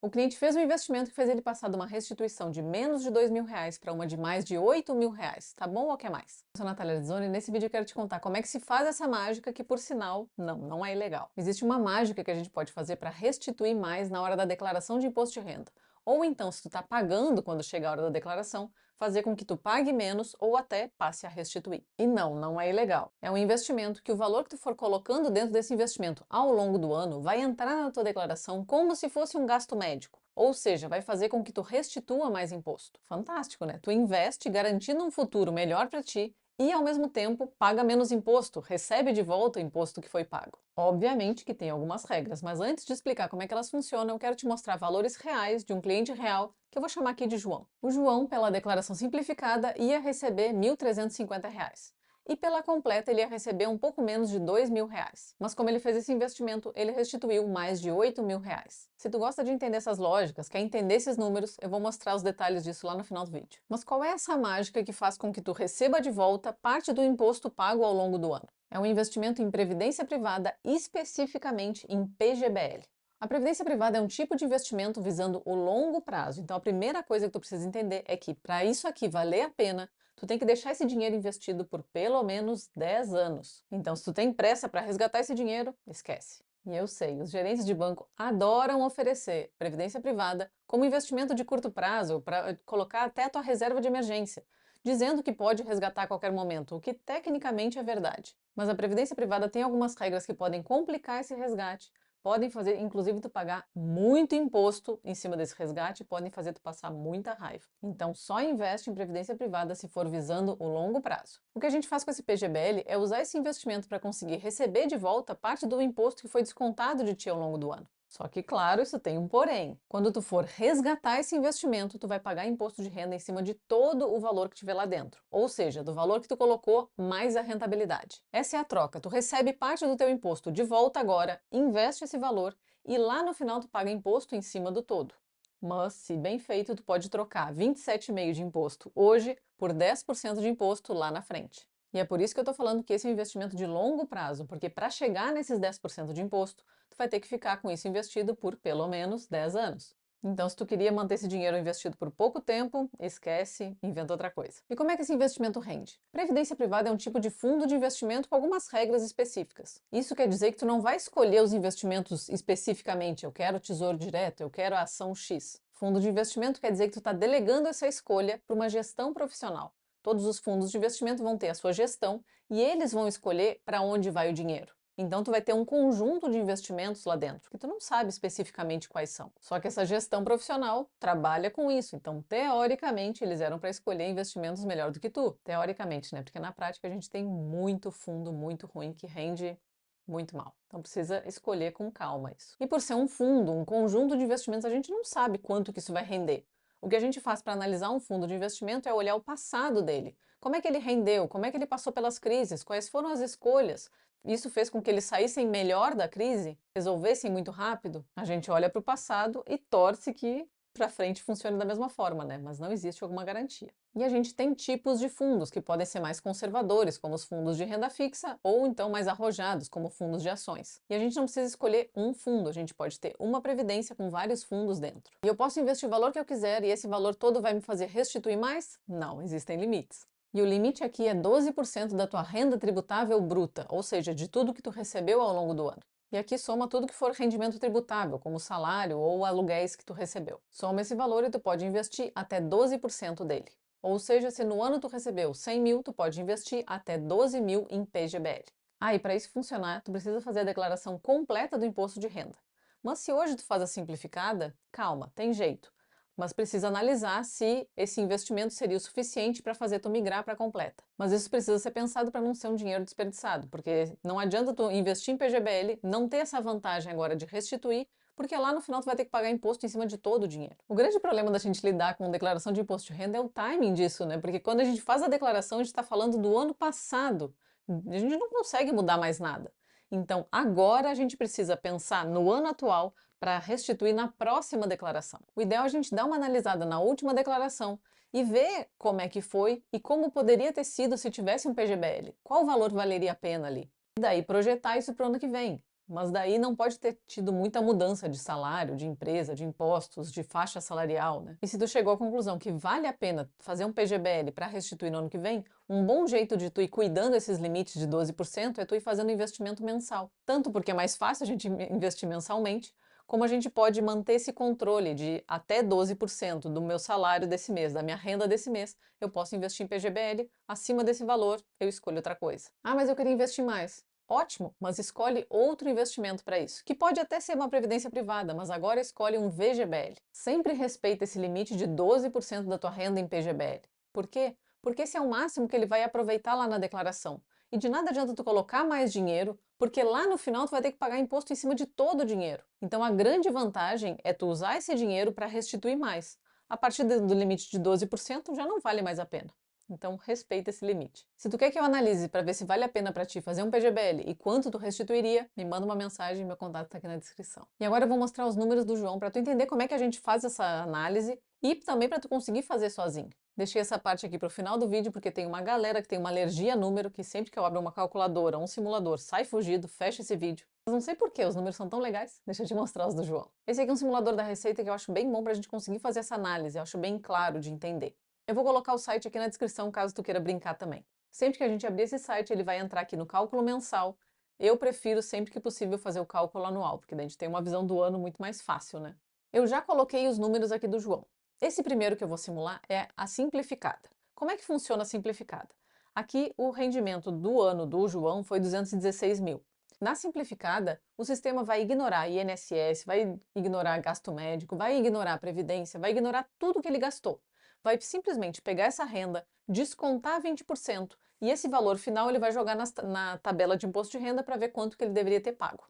O cliente fez um investimento que fez ele passar de uma restituição de menos de R$ 2.000 para uma de mais de R$ 8.000. Tá bom ou quer mais? Eu sou a Natália Rizzoni e nesse vídeo eu quero te contar como é que se faz essa mágica que, por sinal, não é ilegal. Existe uma mágica que a gente pode fazer para restituir mais na hora da declaração de imposto de renda. Ou então, se tu está pagando quando chega a hora da declaração, fazer com que tu pague menos ou até passe a restituir. E não é ilegal. É um investimento que o valor que tu for colocando dentro desse investimento ao longo do ano vai entrar na tua declaração como se fosse um gasto médico. Ou seja, vai fazer com que tu restitua mais imposto. Fantástico, né? Tu investe garantindo um futuro melhor para ti e, ao mesmo tempo, paga menos imposto, recebe de volta o imposto que foi pago. Obviamente que tem algumas regras, mas antes de explicar como é que elas funcionam, eu quero te mostrar valores reais de um cliente real, que eu vou chamar aqui de João. O João, pela declaração simplificada, ia receber R$ 1.350. E pela completa ele ia receber um pouco menos de R$ 2.000. Mas como ele fez esse investimento, ele restituiu mais de R$ 8.000. Se tu gosta de entender essas lógicas, quer entender esses números, eu vou mostrar os detalhes disso lá no final do vídeo. Mas qual é essa mágica que faz com que tu receba de volta parte do imposto pago ao longo do ano? É um investimento em previdência privada, especificamente em PGBL. A previdência privada é um tipo de investimento visando o longo prazo. Então a primeira coisa que tu precisa entender é que para isso aqui valer a pena, tu tem que deixar esse dinheiro investido por pelo menos 10 anos. Então se tu tem pressa para resgatar esse dinheiro, esquece. E eu sei, os gerentes de banco adoram oferecer previdência privada como investimento de curto prazo para colocar até a tua reserva de emergência, dizendo que pode resgatar a qualquer momento, o que tecnicamente é verdade. Mas a previdência privada tem algumas regras que podem complicar esse resgate, podem fazer, inclusive, tu pagar muito imposto em cima desse resgate, podem fazer tu passar muita raiva. Então, só investe em previdência privada se for visando o longo prazo. O que a gente faz com esse PGBL é usar esse investimento para conseguir receber de volta parte do imposto que foi descontado de ti ao longo do ano. Só que, claro, isso tem um porém. Quando tu for resgatar esse investimento, tu vai pagar imposto de renda em cima de todo o valor que tiver lá dentro. Ou seja, do valor que tu colocou mais a rentabilidade. Essa é a troca. Tu recebe parte do teu imposto de volta agora, investe esse valor e lá no final tu paga imposto em cima do todo. Mas, se bem feito, tu pode trocar 27,5% de imposto hoje por 10% de imposto lá na frente. E é por isso que eu estou falando que esse é um investimento de longo prazo, porque para chegar nesses 10% de imposto, tu vai ter que ficar com isso investido por pelo menos 10 anos. Então, se tu queria manter esse dinheiro investido por pouco tempo, esquece, inventa outra coisa. E como é que esse investimento rende? Previdência privada é um tipo de fundo de investimento com algumas regras específicas. Isso quer dizer que tu não vai escolher os investimentos especificamente, eu quero tesouro direto, eu quero a ação X. Fundo de investimento quer dizer que tu está delegando essa escolha para uma gestão profissional. Todos os fundos de investimento vão ter a sua gestão e eles vão escolher para onde vai o dinheiro. Então tu vai ter um conjunto de investimentos lá dentro, que tu não sabe especificamente quais são. Só que essa gestão profissional trabalha com isso. Então, teoricamente, eles eram para escolher investimentos melhor do que tu. Teoricamente, né? Porque na prática a gente tem muito fundo muito ruim que rende muito mal. Então precisa escolher com calma isso. E por ser um fundo, um conjunto de investimentos, a gente não sabe quanto que isso vai render. O que a gente faz para analisar um fundo de investimento é olhar o passado dele. Como é que ele rendeu? Como é que ele passou pelas crises? Quais foram as escolhas? Isso fez com que eles saíssem melhor da crise? Resolvessem muito rápido? A gente olha para o passado e torce que para frente funcione da mesma forma, né? Mas não existe alguma garantia. E a gente tem tipos de fundos que podem ser mais conservadores, como os fundos de renda fixa, ou então mais arrojados, como fundos de ações. E a gente não precisa escolher um fundo, a gente pode ter uma previdência com vários fundos dentro. E eu posso investir o valor que eu quiser e esse valor todo vai me fazer restituir mais? Não, existem limites. E o limite aqui é 12% da tua renda tributável bruta, ou seja, de tudo que tu recebeu ao longo do ano. E aqui soma tudo que for rendimento tributável, como salário ou aluguéis que tu recebeu. Soma esse valor e tu pode investir até 12% dele. Ou seja, se no ano tu recebeu 100 mil, tu pode investir até 12 mil em PGBL. Ah, e para isso funcionar, tu precisa fazer a declaração completa do imposto de renda. Mas se hoje tu faz a simplificada, calma, tem jeito. Mas precisa analisar se esse investimento seria o suficiente para fazer tu migrar para a completa. Mas isso precisa ser pensado para não ser um dinheiro desperdiçado, porque não adianta tu investir em PGBL, não ter essa vantagem agora de restituir, porque lá no final tu vai ter que pagar imposto em cima de todo o dinheiro. O grande problema da gente lidar com declaração de imposto de renda é o timing disso, né? Porque quando a gente faz a declaração, a gente está falando do ano passado. A gente não consegue mudar mais nada. Então, agora a gente precisa pensar no ano atual para restituir na próxima declaração. O ideal é a gente dar uma analisada na última declaração e ver como é que foi e como poderia ter sido se tivesse um PGBL. Qual valor valeria a pena ali? E daí projetar isso para o ano que vem. mas daí não pode ter tido muita mudança de salário, de empresa, de impostos, de faixa salarial, né? E se tu chegou à conclusão que vale a pena fazer um PGBL para restituir no ano que vem, um bom jeito de tu ir cuidando esses limites de 12% é tu ir fazendo investimento mensal. Tanto porque é mais fácil a gente investir mensalmente, como a gente pode manter esse controle de até 12% do meu salário desse mês, da minha renda desse mês, eu posso investir em PGBL, acima desse valor eu escolho outra coisa. Ah, mas eu queria investir mais. Ótimo, mas escolhe outro investimento para isso, que pode até ser uma previdência privada, mas agora escolhe um VGBL. Sempre respeita esse limite de 12% da tua renda em PGBL. Por quê? Porque esse é o máximo que ele vai aproveitar lá na declaração. E de nada adianta tu colocar mais dinheiro, porque lá no final tu vai ter que pagar imposto em cima de todo o dinheiro. Então a grande vantagem é tu usar esse dinheiro para restituir mais. A partir do limite de 12% já não vale mais a pena. Então, respeita esse limite. Se tu quer que eu analise para ver se vale a pena para ti fazer um PGBL e quanto tu restituiria, me manda uma mensagem, meu contato está aqui na descrição. E agora eu vou mostrar os números do João para tu entender como é que a gente faz essa análise e também para tu conseguir fazer sozinho. Deixei essa parte aqui para o final do vídeo porque tem uma galera que tem uma alergia a número que sempre que eu abro uma calculadora, um simulador, sai fugido, fecha esse vídeo. Mas não sei por que os números são tão legais. Deixa eu te mostrar os do João. Esse aqui é um simulador da Receita que eu acho bem bom para a gente conseguir fazer essa análise, eu acho bem claro de entender. Eu vou colocar o site aqui na descrição caso tu queira brincar também. Sempre que a gente abrir esse site, ele vai entrar aqui no cálculo mensal. Eu prefiro sempre que possível fazer o cálculo anual, porque daí a gente tem uma visão do ano muito mais fácil, né? Eu já coloquei os números aqui do João. Esse primeiro que eu vou simular é a simplificada. Como é que funciona a simplificada? Aqui o rendimento do ano do João foi 216 mil. Na simplificada, o sistema vai ignorar INSS, vai ignorar gasto médico, vai ignorar a previdência, vai ignorar tudo que ele gastou. Vai simplesmente pegar essa renda, descontar 20% e esse valor final ele vai jogar na tabela de imposto de renda para ver quanto que ele deveria ter pago.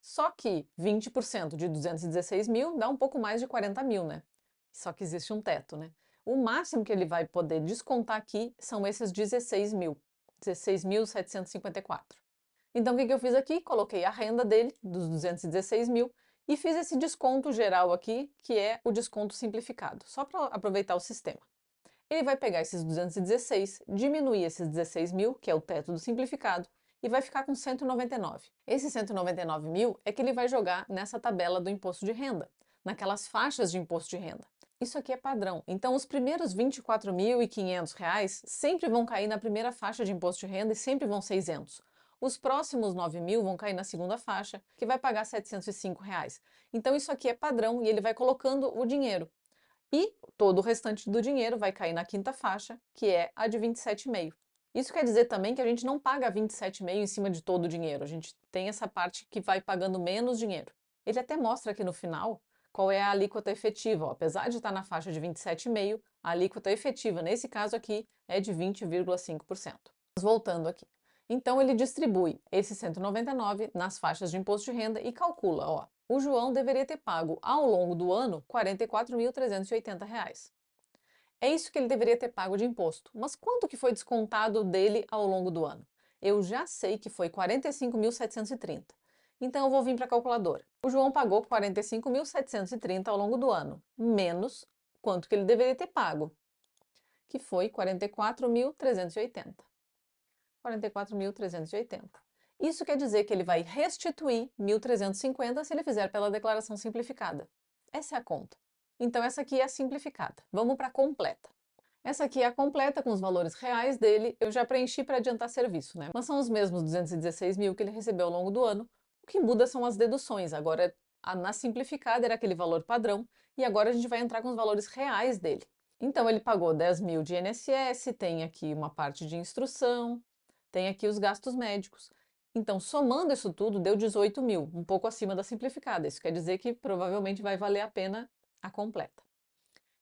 Só que 20% de 216 mil dá um pouco mais de 40 mil, né? Só que existe um teto, né? O máximo que ele vai poder descontar aqui são esses 16 mil, 16.754. Então, o que eu fiz aqui? Coloquei a renda dele, dos 216 mil, e fiz esse desconto geral aqui, que é o desconto simplificado, só para aproveitar o sistema. Ele vai pegar esses 216, diminuir esses 16 mil, que é o teto do simplificado, e vai ficar com 199. Esse 199 mil é que ele vai jogar nessa tabela do imposto de renda, naquelas faixas de imposto de renda. Isso aqui é padrão. Então, os primeiros R$ 24.500 sempre vão cair na primeira faixa de imposto de renda e sempre vão ser isentos. Os próximos 9 mil vão cair na segunda faixa, que vai pagar R$ 705. Então, isso aqui é padrão e ele vai colocando o dinheiro. E todo o restante do dinheiro vai cair na quinta faixa, que é a de 27,5. Isso quer dizer também que a gente não paga 27,5 em cima de todo o dinheiro. A gente tem essa parte que vai pagando menos dinheiro. Ele até mostra aqui no final qual é a alíquota efetiva. Ó. Apesar de estar na faixa de 27,5, a alíquota efetiva, nesse caso aqui, é de 20,5%. Mas voltando aqui. Então, ele distribui esse 199 nas faixas de imposto de renda e calcula, ó, o João deveria ter pago ao longo do ano R$ 44.380. É isso que ele deveria ter pago de imposto. Mas quanto que foi descontado dele ao longo do ano? Eu já sei que foi 45.730. Então eu vou vir para a calculadora. O João pagou 45.730 ao longo do ano, menos quanto que ele deveria ter pago, que foi 44.380. 44.380. Isso quer dizer que ele vai restituir 1.350 se ele fizer pela declaração simplificada. Essa é a conta. Então, essa aqui é a simplificada. Vamos para a completa. Essa aqui é a completa com os valores reais dele. Eu já preenchi para adiantar serviço, né? Mas são os mesmos 216 mil que ele recebeu ao longo do ano. O que muda são as deduções. Agora, na simplificada era aquele valor padrão e agora a gente vai entrar com os valores reais dele. Então, ele pagou 10 mil de INSS, tem aqui uma parte de instrução, tem aqui os gastos médicos. Então, somando isso tudo, deu 18 mil, um pouco acima da simplificada. Isso quer dizer que provavelmente vai valer a pena a completa.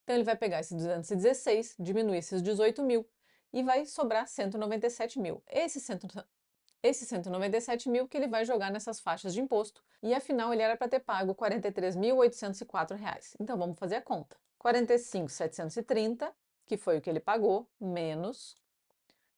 Então, ele vai pegar esses 216, diminuir esses 18 mil e vai sobrar 197 mil. Esse 197 mil que ele vai jogar nessas faixas de imposto. E afinal, ele era para ter pago R$ 43.804. Então, vamos fazer a conta. 45.730, que foi o que ele pagou, menos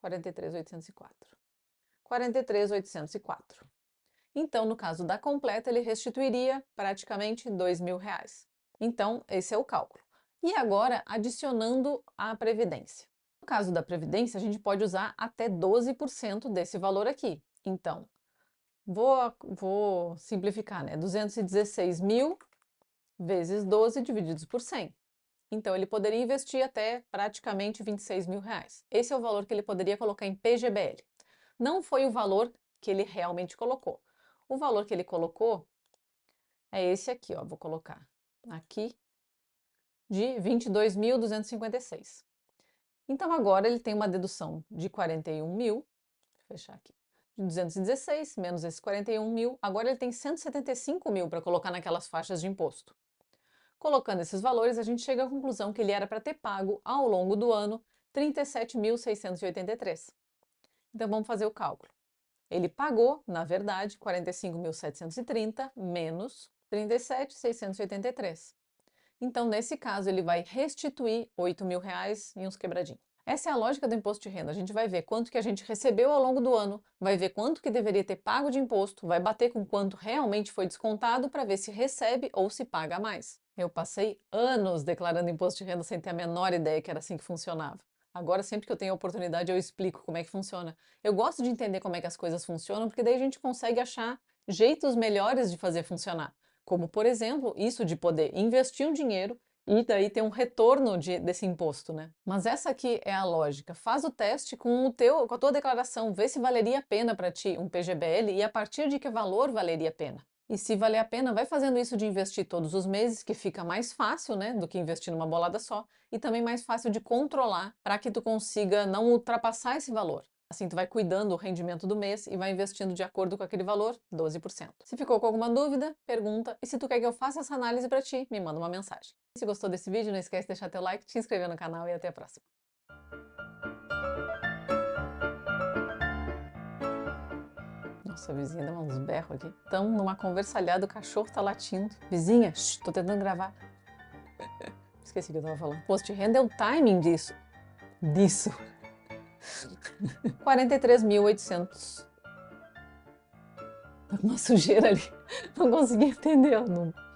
43.804. 43.804. Então, no caso da completa, ele restituiria praticamente R$ 2.000. Então, esse é o cálculo. E agora, adicionando a previdência. No caso da previdência, a gente pode usar até 12% desse valor aqui. Então, Vou simplificar, né? 216 mil vezes 12 divididos por 100. Então, ele poderia investir até praticamente 26 mil reais. Esse é o valor que ele poderia colocar em PGBL. Não foi o valor que ele realmente colocou. O valor que ele colocou é esse aqui, ó. Vou colocar aqui de 22.256. Então, agora ele tem uma dedução de 41 mil, vou fechar aqui, de 216 menos esses 41 mil. Agora ele tem 175 mil para colocar naquelas faixas de imposto. Colocando esses valores, a gente chega à conclusão que ele era para ter pago ao longo do ano 37.683. Então vamos fazer o cálculo. Ele pagou, na verdade, 45.730 menos 37.683. Então, nesse caso, ele vai restituir 8 mil reais e uns quebradinhos. Essa é a lógica do imposto de renda. A gente vai ver quanto que a gente recebeu ao longo do ano, vai ver quanto que deveria ter pago de imposto, vai bater com quanto realmente foi descontado para ver se recebe ou se paga a mais. Eu passei anos declarando imposto de renda sem ter a menor ideia que era assim que funcionava. Agora, sempre que eu tenho a oportunidade, eu explico como é que funciona. Eu gosto de entender como é que as coisas funcionam, porque daí a gente consegue achar jeitos melhores de fazer funcionar. Como, por exemplo, isso de poder investir um dinheiro e daí ter um retorno desse imposto, né? Mas essa aqui é a lógica. Faz o teste com com a tua declaração, vê se valeria a pena para ti um PGBL e a partir de que valor valeria a pena. E se valer a pena, vai fazendo isso de investir todos os meses, que fica mais fácil, né, do que investir numa bolada só, e também mais fácil de controlar para que tu consiga não ultrapassar esse valor. Assim, tu vai cuidando do rendimento do mês e vai investindo de acordo com aquele valor, 12%. Se ficou com alguma dúvida, pergunta. E se tu quer que eu faça essa análise para ti, me manda uma mensagem. Se gostou desse vídeo, não esquece de deixar teu like, te inscrever no canal e até a próxima. Nossa, a vizinha deu uns berros aqui. Estamos numa conversalhada, o cachorro tá latindo. Vizinha, shh, tô tentando gravar. Esqueci o que eu tava falando. Imposto de renda é o timing disso. 43.800. Uma sujeira ali. Não consegui entender o número.